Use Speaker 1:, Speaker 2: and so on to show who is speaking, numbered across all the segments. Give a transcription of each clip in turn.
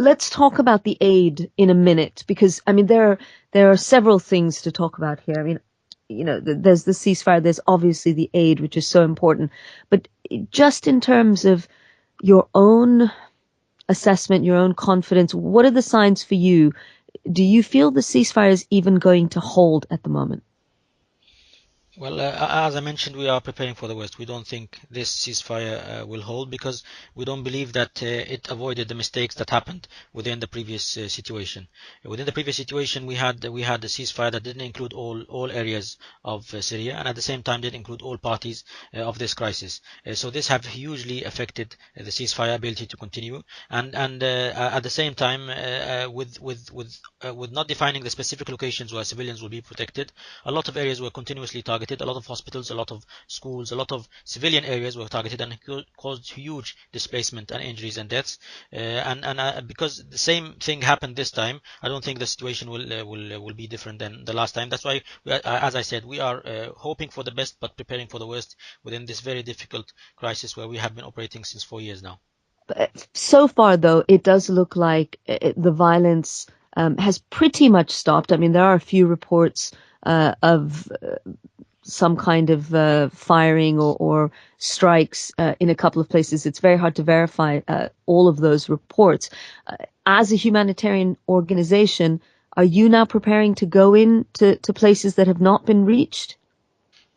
Speaker 1: let's talk about the aid in a minute, because I mean there are several things to talk about here. I mean, there's the ceasefire, there's obviously the aid, which is so important, but just in terms of your own assessment, your own confidence, what are the signs for you? Do you feel the ceasefire is even going to hold at the moment?
Speaker 2: Well, as I mentioned, we are preparing for the worst. We don't think this ceasefire will hold because we don't believe that it avoided the mistakes that happened within the previous situation. Within the previous situation, we had a ceasefire that didn't include all areas of Syria, and at the same time did include all parties of this crisis. So this have hugely affected the ceasefire ability to continue, and at the same time, with not defining the specific locations where civilians will be protected, a lot of areas were continuously targeted. A lot of hospitals, a lot of schools, a lot of civilian areas were targeted and caused huge displacement and injuries and deaths. And because the same thing happened this time, I don't think the situation will be different than the last time. That's why, as I said, we are hoping for the best but preparing for the worst within this very difficult crisis where we have been operating since 4 years now.
Speaker 1: So far, though, it does look like the violence has pretty much stopped. I mean, there are a few reports of some kind of firing or strikes in a couple of places. It's very hard to verify all of those reports. As a humanitarian organization, are you now preparing to go in to places that have not been reached?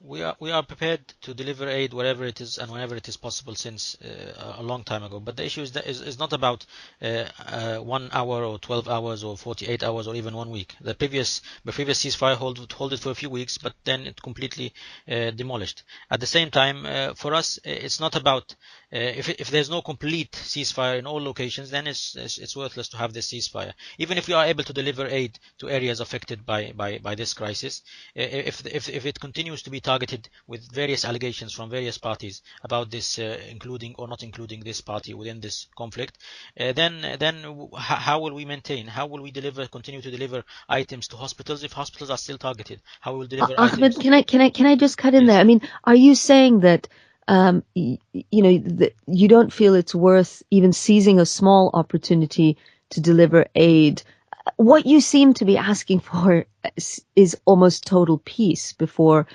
Speaker 2: We are prepared to deliver aid wherever it is and whenever it is possible since a long time ago. But the issue is not about 1 hour or 12 hours or 48 hours or even 1 week. The previous ceasefire hold it for a few weeks, but then it completely demolished. At the same time, for us, it's not about if there's no complete ceasefire in all locations, then it's worthless to have this ceasefire. Even if we are able to deliver aid to areas affected by this crisis, if it continues to be targeted with various allegations from various parties about this, including or not including this party within this conflict, then how will we maintain? How will we continue to deliver items to hospitals if hospitals are still targeted? How will we deliver
Speaker 1: Ahmed,
Speaker 2: items?
Speaker 1: can I just cut in there?
Speaker 2: Yes.
Speaker 1: I mean, are you saying that that you don't feel it's worth even seizing a small opportunity to deliver aid? What you seem to be asking for is almost total peace before,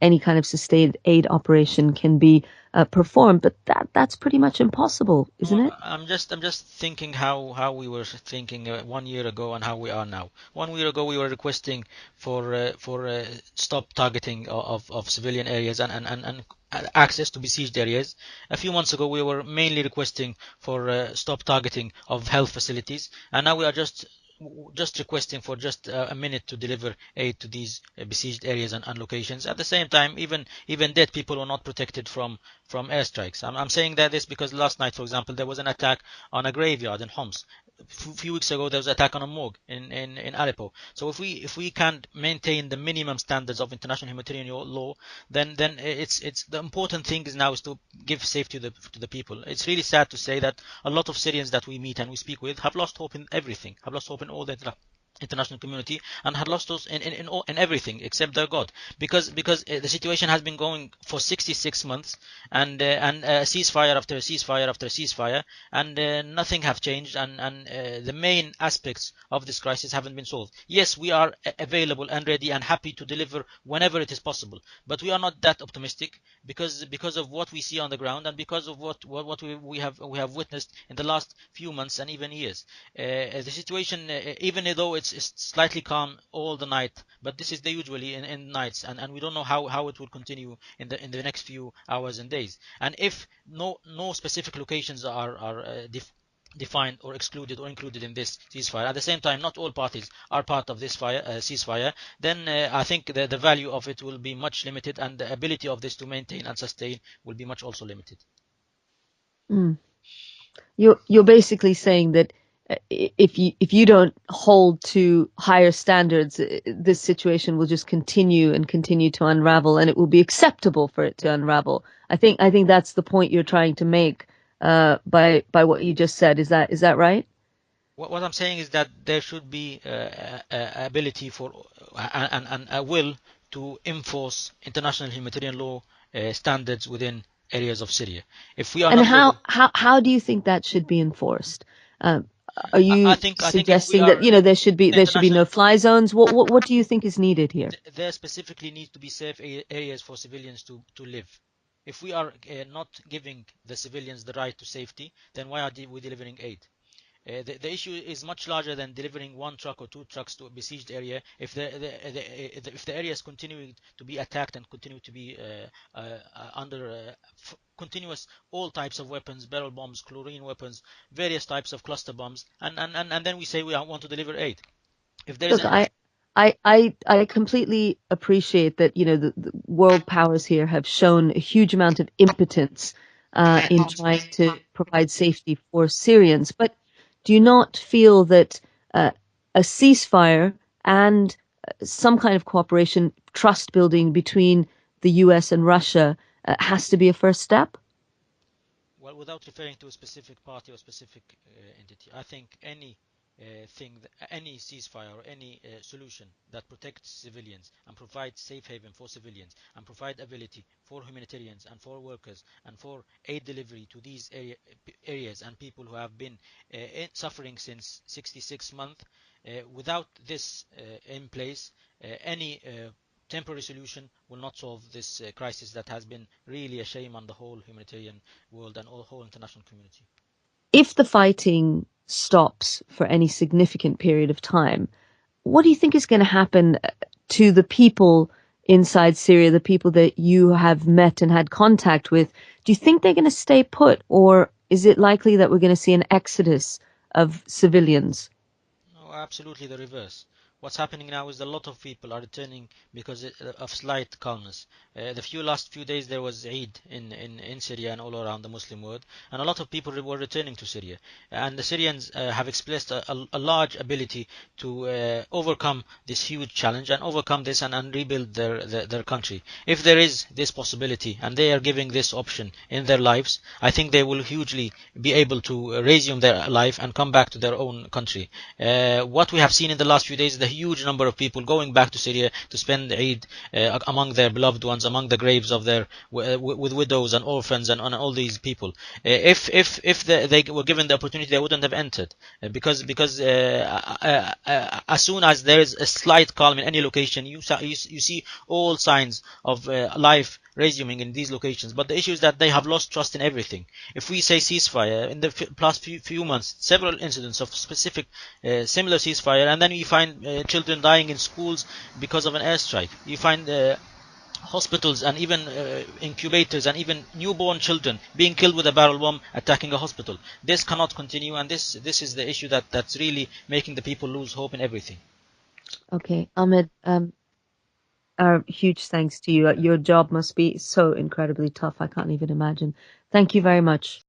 Speaker 1: any kind of sustained aid operation can be performed. But that's pretty much impossible, isn't
Speaker 2: No,
Speaker 1: it?
Speaker 2: I'm just thinking how we were thinking 1 year ago and how we are now. 1 year ago we were requesting for stop targeting of civilian areas and access to besieged areas. A few months ago we were mainly requesting for stop targeting of health facilities, and now we are just requesting for just a minute to deliver aid to these besieged areas and locations. At the same time, even dead people were not protected from airstrikes. I'm saying that this because last night, for example, there was an attack on a graveyard in Homs. A few weeks ago, there was an attack on a morgue in Aleppo. So if we can't maintain the minimum standards of international humanitarian law, then it's the important thing is now is to give safety to the people. It's really sad to say that a lot of Syrians that we meet and we speak with have lost hope in everything, have lost hope in all the international community, and had lost those in everything except their God, because the situation has been going for 66 months, and ceasefire after ceasefire after ceasefire, and nothing have changed, and the main aspects of this crisis haven't been solved. Yes, we are available and ready and happy to deliver whenever it is possible, but we are not that optimistic because of what we see on the ground and because of what we have witnessed in the last few months and even years. The situation, even though it's slightly calm all the night, but this is the usually in nights, and we don't know how it will continue in the next few hours and days. And if no specific locations are defined or excluded or included in this ceasefire. At the same time, not all parties are part of this ceasefire. Then I think the value of it will be much limited, and the ability of this to maintain and sustain will be much also limited.
Speaker 1: Mm. You're basically saying that if you don't hold to higher standards, this situation will just continue and continue to unravel, and it will be acceptable for it to unravel. I think that's the point you're trying to make by what you just said. Is that right?
Speaker 2: What I'm saying is that there should be ability for and a will to enforce international humanitarian law standards within areas of Syria. If we are
Speaker 1: And
Speaker 2: not
Speaker 1: how
Speaker 2: able,
Speaker 1: how how do you think that should be enforced? Are you
Speaker 2: I think if we
Speaker 1: suggesting
Speaker 2: are
Speaker 1: that,
Speaker 2: if the
Speaker 1: there should be
Speaker 2: international,
Speaker 1: no fly zones? What do you think is needed here?
Speaker 2: there specifically needs to be safe areas for civilians to live. If we are not giving the civilians the right to safety, then why are we delivering aid? The issue is much larger than delivering one truck or two trucks to a besieged area. If if the area is continuing to be attacked and continue to be under continuous all types of weapons, barrel bombs, chlorine weapons, various types of cluster bombs, and then we say we want to deliver aid. If there is
Speaker 1: Look,
Speaker 2: an
Speaker 1: I completely appreciate that, the world powers here have shown a huge amount of impotence in trying to provide safety for Syrians. But do you not feel that uh, a ceasefire and some kind of cooperation, trust building between the US and Russia has to be a first step?
Speaker 2: well, without referring to a specific party or specific entity, I think any ceasefire or any solution that protects civilians and provides safe haven for civilians and provide ability for humanitarians and for workers and for aid delivery to these areas and people who have been suffering since 66 months. Without this in place, any temporary solution will not solve this crisis that has been really a shame on the whole humanitarian world and all whole international community.
Speaker 1: If the fighting stops for any significant period of time, what do you think is going to happen to the people inside Syria, the people that you have met and had contact with? Do you think they're going to stay put, or is it likely that we're going to see an exodus of civilians?
Speaker 2: No, absolutely the reverse. What's happening now is a lot of people are returning because of slight calmness. The last few days there was Eid in Syria and all around the Muslim world, and a lot of people were returning to Syria. And the Syrians have expressed a large ability to overcome this huge challenge and overcome this and rebuild their country. If there is this possibility and they are giving this option in their lives, I think they will hugely be able to resume their life and come back to their own country. What we have seen in the last few days is the huge number of people going back to Syria to spend Eid among their beloved ones, among the graves of their with widows and orphans and all these people. They were given the opportunity, they wouldn't have entered because as soon as there is a slight calm in any location, you see all signs of life resuming in these locations. But the issue is that they have lost trust in everything. If we say ceasefire, in the past few months, several incidents of specific similar ceasefire, and then you find children dying in schools because of an airstrike. You find hospitals and even incubators and even newborn children being killed with a barrel bomb attacking a hospital. This cannot continue, and this is the issue that's really making the people lose hope in everything.
Speaker 1: Okay, Ahmed, our huge thanks to you. Your job must be so incredibly tough. I can't even imagine. Thank you very much.